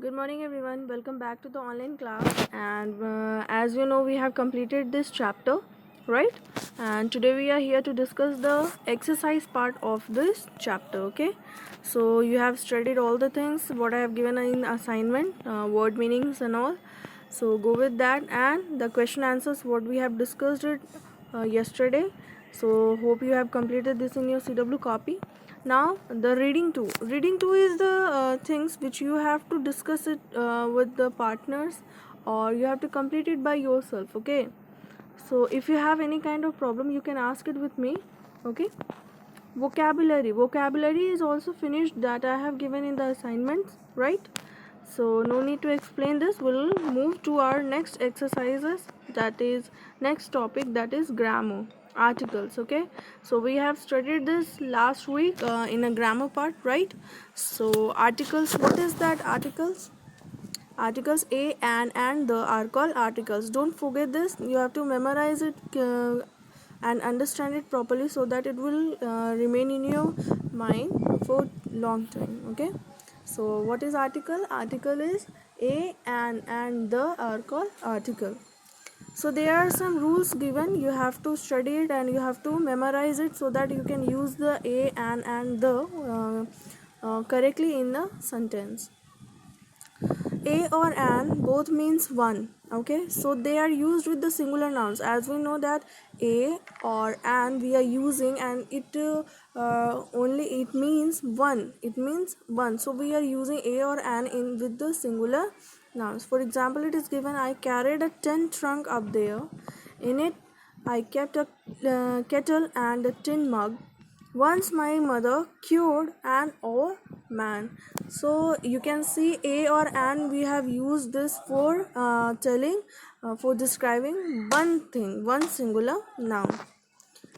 Good morning, everyone. Welcome back to the online class. And as you know, we have completed this chapter, right? And today we are here to discuss the exercise part of this chapter. Okay, so you have studied all the things what I have given in assignment, word meanings and all. So go with that, and the question answers what we have discussed it yesterday. So hope you have completed this in your CW copy. Now the reading two is the things which you have to discuss it with the partners, or you have to complete it by yourself. Okay, so if you have any kind of problem you can ask it with me. Okay, vocabulary is also finished, that I have given in the assignments, right? So no need to explain this. We'll move to our next exercises, that is next topic, that is grammar, articles. Okay, so we have studied this last week in a grammar part, right? So articles, what is that? Articles a and the are called articles. Don't forget this, you have to memorize it and understand it properly, so that it will remain in your mind for long time. Okay, so what is article? Article is a and the are called article. So there are some rules given, you have to study it and you have to memorize it, so that you can use the a and the correctly in the sentence. A or an both means one. Okay, so they are used with the singular nouns. As we know that a or an we are using, and it only it means one. It means one. So we are using a or an in with the singular nouns. For example, it is given, I carried a tin trunk up there. In it, I kept a kettle and a tin mug. Once my mother cured an old man. So you can see a or an we have used this for telling, for describing one thing, one singular noun.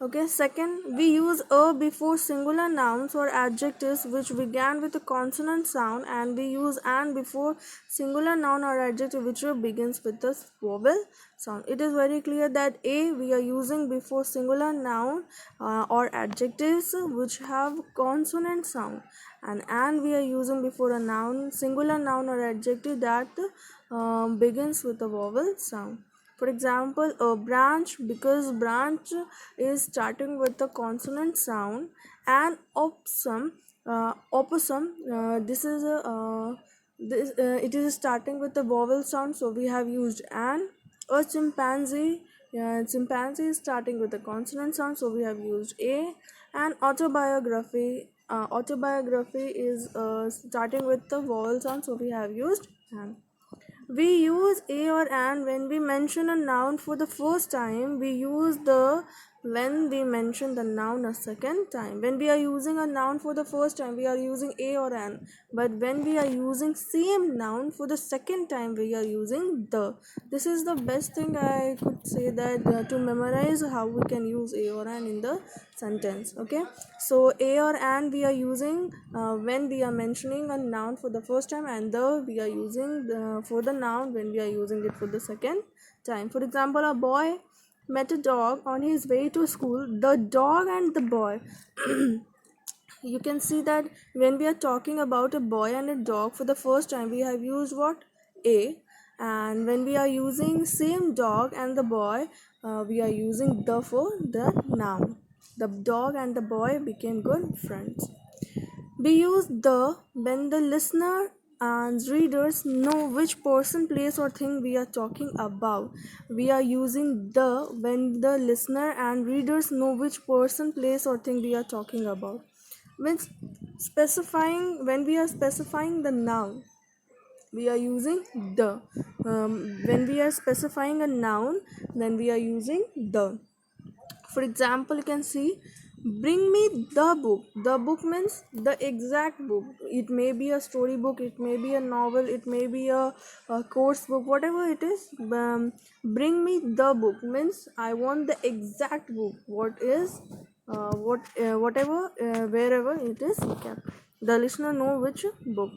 Okay, second, we use a before singular nouns or adjectives which began with a consonant sound, and we use an before singular noun or adjective which begins with a vowel sound. It is very clear that a we are using before singular noun or adjectives which have consonant sound, and we are using before a noun, singular noun or adjective that begins with a vowel sound. For example, a branch, because branch is starting with the consonant sound, and opossum, this is it is starting with the vowel sound, so we have used an. A chimpanzee, chimpanzee is starting with the consonant sound, so we have used a. And autobiography is starting with the vowel sound, so we have used an. We use a or an when we mention a noun for the first time. We use the when we mention the noun a second time. When we are using a noun for the first time, we are using a or an. But when we are using same noun for the second time, we are using the. This is the best thing I could say, that to memorize how we can use a or an in the sentence. Okay, so a or an we are using when we are mentioning a noun for the first time, and the we are using for the noun when we are using it for the second time. For example, a boy met a dog on his way to school. The dog and the boy. You can see that when we are talking about a boy and a dog for the first time, we have used what? A. And when we are using same dog and the boy, we are using the for the noun. The dog and the boy became good friends. We use the when the listener and readers know which person, place, or thing we are talking about. We are using the when the listener and readers know which person, place, or thing we are talking about. When we are specifying the noun, we are using the. When we are specifying a noun, then we are using the. For example, you can see, bring me the book. The book means the exact book. It may be a storybook, it may be a novel, it may be a course book, whatever it is. Bring me the book means I want the exact book, whatever, wherever it is kept. The listener know which book.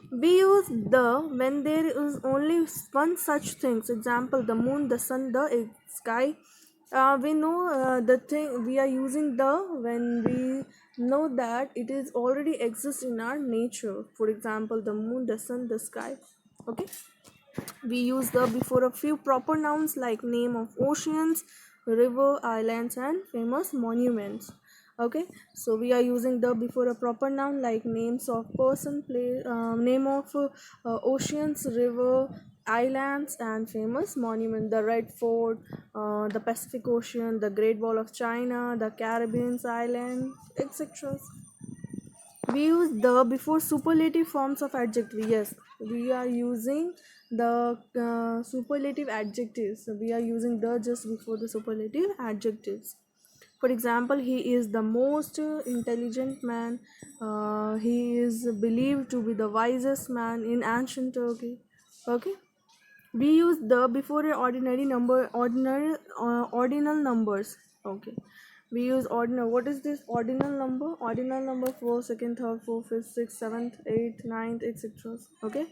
We use the when there is only one such things. Example, the moon, the sun, the sky. We know the thing we are using the when we know that it is already exists in our nature. For example, the moon, the sun, the sky. Okay, we use the before a few proper nouns like name of oceans, river, islands, and famous monuments. Okay, so we are using the before a proper noun like names of person, place, name of oceans, river, islands, and famous monument. The Red Fort, the Pacific Ocean, the Great Wall of China, the Caribbean islands, etc. We use the before superlative forms of adjective. Yes, we are using the superlative adjectives. We are using the just before the superlative adjectives. For example, he is the most intelligent man. He is believed to be the wisest man in ancient Turkey. Okay, we use the before a ordinary number, ordinal numbers. Okay, we use ordinal. What is this ordinal number? Ordinal number: 4, second, third, fourth, fifth, sixth, seventh, eighth, ninth, etc. Okay,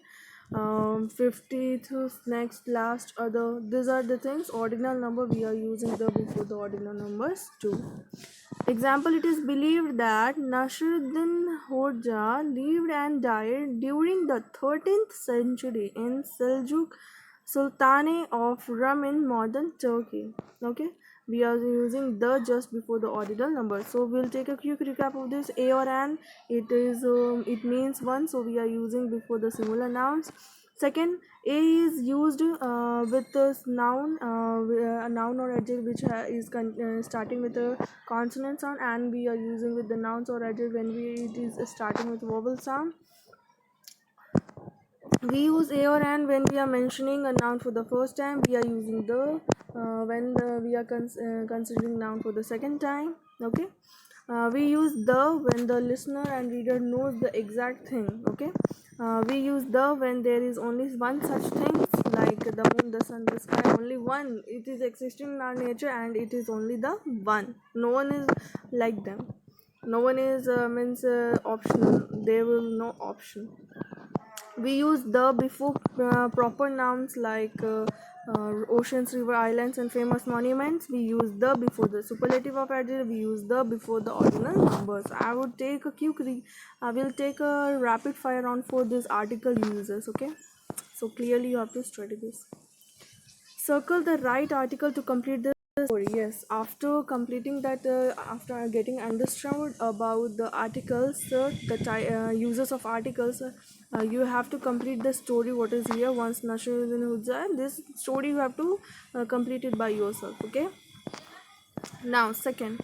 50th, next, last, other. These are the things ordinal number. We are using the before the ordinal numbers too. Example: it is believed that Nasruddin Hoja lived and died during the 13th century in Seljuk Sultanate of Rum in modern Turkey. Okay, we are using the just before the ordinal number. So we'll take a quick recap of this. A or an, it means one, so we are using before the singular nouns. Second, a is used with a noun or adjective which is starting with a consonant sound, and we are using with the nouns or adjective when it is starting with vowel sound. We use a or an when we are mentioning a noun for the first time. We are using the we are considering noun for the second time. Okay, we use the when the listener and reader knows the exact thing. Okay, we use the when there is only one such thing, like the moon, the sun, the sky. Only one, it is existing in our nature, and it is only the one. No one is like them. No one is means optional. There will no option. We use the before proper nouns like oceans, river, islands, and famous monuments. We use the before the superlative of adjective. We use the before the ordinal numbers. I would take a I will take a rapid fire round for this article uses. Okay, so clearly you have to study this. Circle the right article to complete the story. Yes, after completing that, after getting understood about the articles, uses of articles, you have to complete the story. What is here? Once Nasruddin Hoja, this story you have to complete it by yourself. Okay. Now second,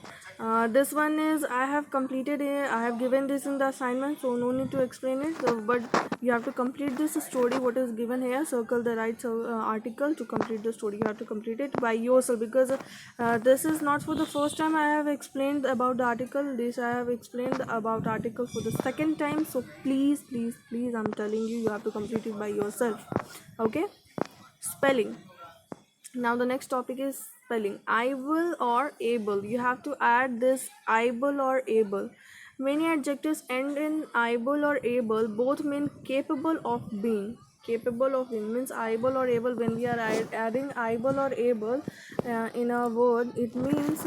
this one is I have completed it. I have given this in the assignment, so no need to explain it. So, but you have to complete this story what is given here. Circle the right article to complete the story. You have to complete it by yourself, because this is not for the first time I have explained about the article. This I have explained about article for the second time. So please, please, please, I'm telling you, you have to complete it by yourself. Okay. Spelling. Now the next topic is spelling. Able or able. You have to add this able or able. Many adjectives end in able or able. Both mean capable of being. Capable of being means able or able. When we are adding able or able in a word, it means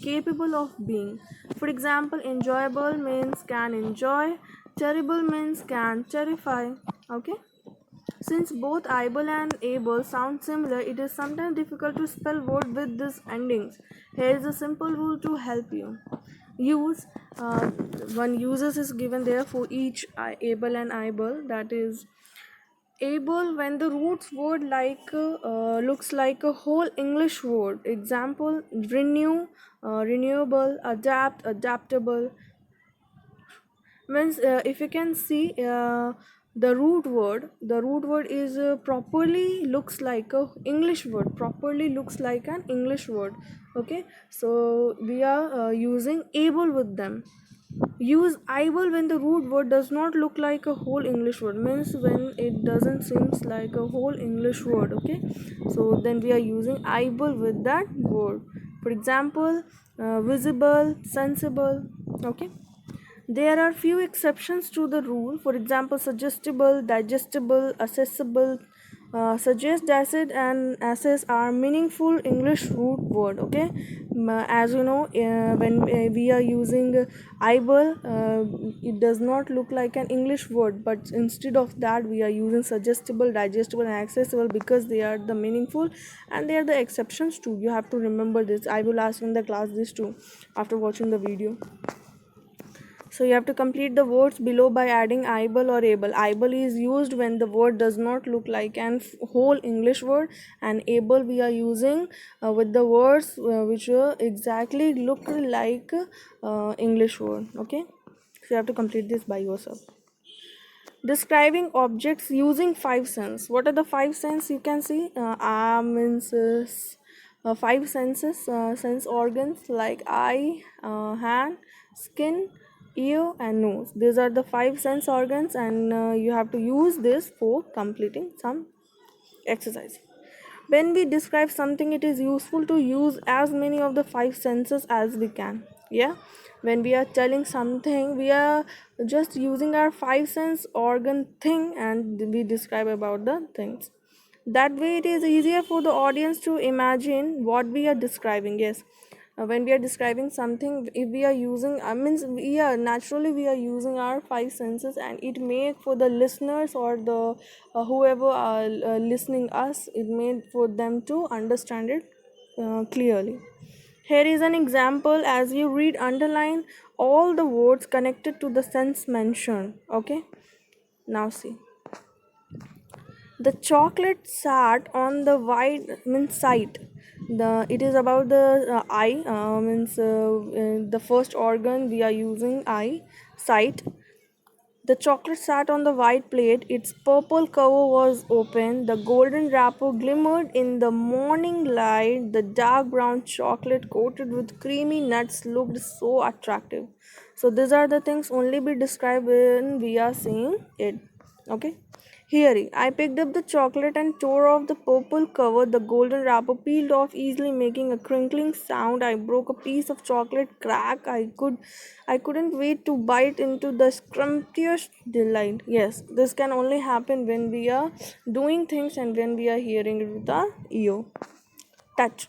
capable of being. For example, enjoyable means can enjoy. Terrible means can terrify. Okay. Since both able and able sound similar, it is sometimes difficult to spell words with these endings. Here is a simple rule to help you. Use one uses is given there for each able and able. That is able when the root word looks like a whole English word. Example: renew, renewable, adapt, adaptable. Means if you can see the root word is properly looks like a English word, properly looks like an English word. Okay, so we are using able with them. Use able when the root word does not look like a whole English word, means when it doesn't seems like a whole English word. Okay, so then we are using able with that word. For example, visible, sensible. Okay, there are few exceptions to the rule. For example, suggestible, digestible, accessible. Suggest acid and access are meaningful English root word. Okay. As you know, when we are using eyeball, it does not look like an English word, but instead of that we are using suggestible, digestible and accessible, because they are the meaningful and they are the exceptions too. You have to remember this. I will ask in the class this too after watching the video. So you have to complete the words below by adding able or able. Able is used when the word does not look like an whole English word, and able we are using with the words which exactly look like English word. Okay, so you have to complete this by yourself. Describing objects using five senses. What are the five senses? You can see means five senses, sense organs like eye, hand, skin, ear and nose. These are the five sense organs, and you have to use this for completing some exercise. When we describe something, it is useful to use as many of the five senses as we can. Yeah, when we are telling something, we are just using our five sense organ thing and we describe about the things. That way it is easier for the audience to imagine what we are describing. Yes, when we are describing something, if we are using means we are naturally we are using our five senses, and it may for the listeners or the whoever are listening us, it made for them to understand it clearly. Here is an example. As you read, underline all the words connected to the sense mentioned. Okay, now see. The chocolate sat on the white means sight. The it is about the eye, means the first organ we are using, eye, sight. The chocolate sat on the white plate. Its purple cover was open. The golden wrapper glimmered in the morning light. The dark brown chocolate coated with creamy nuts looked so attractive. So these are the things only be described when we are seeing it. Okay. Hearing. I picked up the chocolate and tore off the purple cover. The golden wrapper peeled off easily, making a crinkling sound. I broke a piece of chocolate crack. I couldn't wait to bite into the scrumptious delight. Yes, this can only happen when we are doing things and when we are hearing it with the ear. Touch.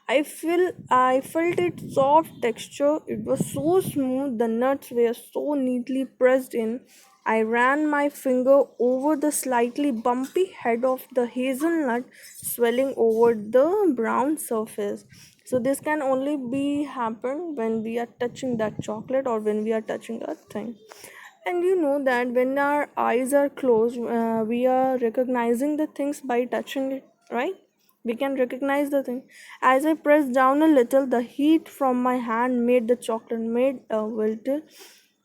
I felt its soft texture. It was so smooth. The nuts were so neatly pressed in. I ran my finger over the slightly bumpy head of the hazelnut, swelling over the brown surface. So this can only be happen when we are touching that chocolate or when we are touching a thing. And you know that when our eyes are closed, we are recognizing the things by touching it, right? We can recognize the thing. As I pressed down a little, the heat from my hand made the chocolate made a wilted.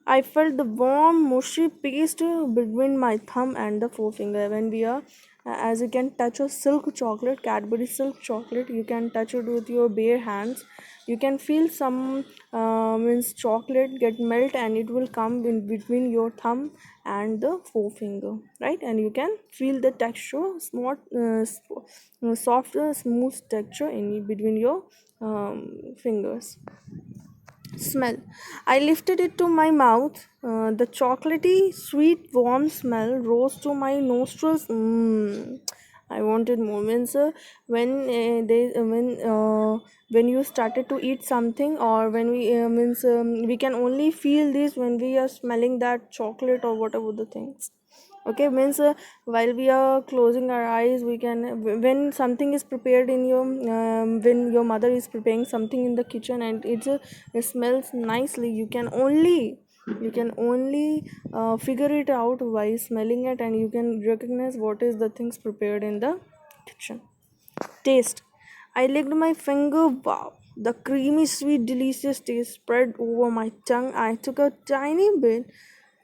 I felt the warm, mushy paste between my thumb and the forefinger. When we are, as you can touch a silk chocolate, Cadbury silk chocolate, you can touch it with your bare hands. You can feel some means chocolate get melt, and it will come in between your thumb and the forefinger, right? And you can feel the texture, soft, smooth texture in between your fingers. Smell. I lifted it to my mouth. The chocolatey, sweet, warm smell rose to my nostrils. I wanted more. Means when you started to eat something, or when we can only feel this when we are smelling that chocolate or whatever the things. Okay, means while we are closing our eyes, we can when something is prepared in your when your mother is preparing something in the kitchen and it smells nicely, you can only figure it out by smelling it, and you can recognize what is the things prepared in the kitchen. Taste. I licked my finger. Wow. The creamy, sweet, delicious taste spread over my tongue. I took a tiny bit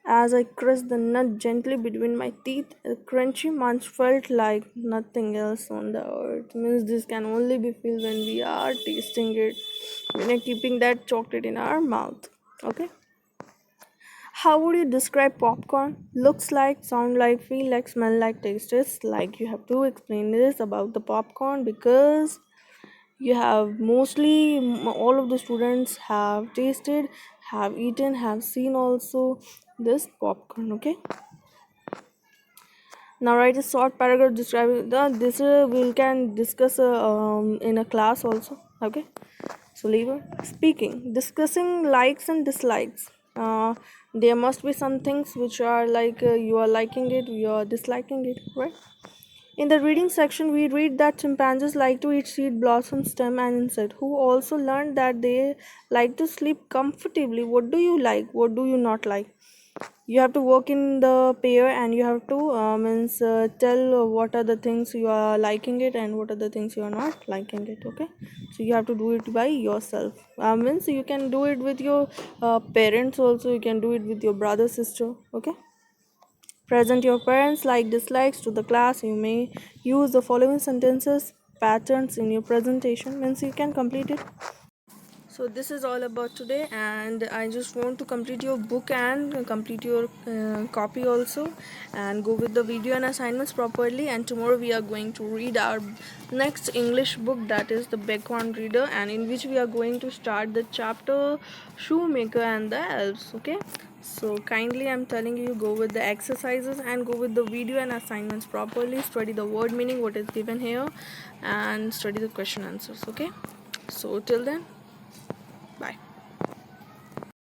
as I crushed the nut gently between my teeth. The crunchy munch felt like nothing else on the earth. Means this can only be felt when we are tasting it, when we are keeping that chocolate in our mouth. Okay. How would you describe popcorn? Looks like, sound like, feel like, smell like, tastes like. You have to explain this about the popcorn, because you have mostly all of the students have tasted, have eaten, have seen also this popcorn. Okay. Now write a short paragraph describing this we can discuss in a class also. Okay, so lever speaking, discussing likes and dislikes. There must be some things which are like you are liking it, you are disliking it, right? In the reading section, we read that chimpanzees like to eat seed, blossom, stem, and insect. Who also learned that they like to sleep comfortably. What do you like? What do you not like? You have to work in the pair, and you have to tell what are the things you are liking it and what are the things you are not liking it. Okay, so you have to do it by yourself. Means you can do it with your parents also. You can do it with your brother, sister. Okay. Present your parents like dislikes to the class. You may use the following sentences patterns in your presentation. Means you can complete it. So this is all about today, and I just want to complete your book and complete your copy also, and go with the video and assignments properly. And tomorrow we are going to read our next English book, that is the Backward Reader, and in which we are going to start the chapter Shoemaker and the Elves. Okay, so kindly I'm telling you, go with the exercises and go with the video and assignments properly. Study the word meaning what is given here and study the question answers. Okay, so till then,